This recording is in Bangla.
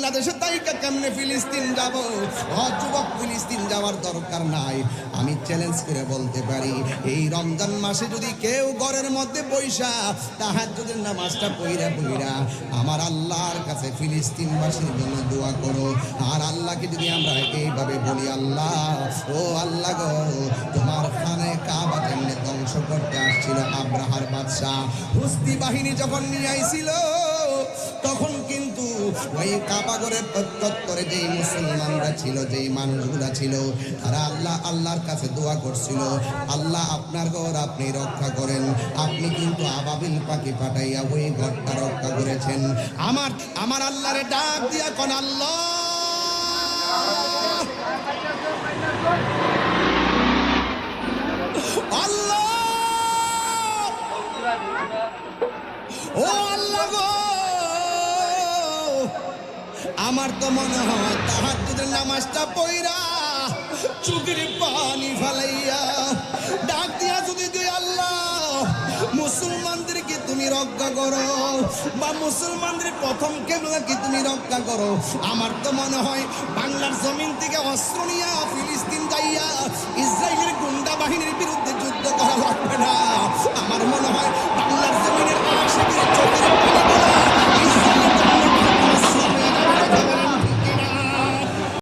বাংলাদেশে তাইকা কেমনে ফিলিস্তিন যাব? যুবক, ফিলিস্তিন যাওয়ার দরকার নাই। আমি চ্যালেঞ্জ করে বলতে পারি, এই রমজান মাসে যদি কেউ ঘরের মধ্যে বৈশা তাহাজ্জুদের নামাজটা পইরা আমার আল্লাহর কাছে ফিলিস্তিনবাসীর জন্য দোয়া করো, আর আল্লাহকে যদি আমরা এইভাবে বলি, আল্লাহ, ও আল্লাহ গো, তোমার খানে কাবা যেমনি ধ্বংস করতে আসছিল আব্রাহার বাদশা, হুস্তি বাহিনী যখন নিয়ে আইছিল, তখন কিন্তু ওই কাবাগরের প্রত্যুত্তরে যেই মুসলমানরা ছিল, যেই মানুষগুলা ছিল, তারা আল্লাহর কাছে দোয়া করছিল, আল্লাহ আপনার ঘর আপনি রক্ষা করেন। আপনি কিন্তু আবাবিল পাখি পাঠাইয়া ওই ঘরটা রক্ষা করেছেন। আমার আল্লাহরে ডাক দিয়া কোন আল্লাহ, আল্লাহ, ও আল্লাহ গো, আমার তো মনে হয় তাহাজ্জুদের নামাজটা পইরা চোখের পানি ফেলাইয়া ডাক দিয়া যদি তুই আল্লাহ মুসলমানদেরকে তুমি রক্ষা করো, বা মুসলমানদের প্রথম কেবলাকে তুমি রক্ষা করো, আমার তো মনে হয় বাংলার জমিন থেকে অস্ত্র নিয়া ফিলিস্তিন যাইয়া ইসরায়েলের গুন্ডা বাহিনীর বিরুদ্ধে যুদ্ধ করা লাগবে না।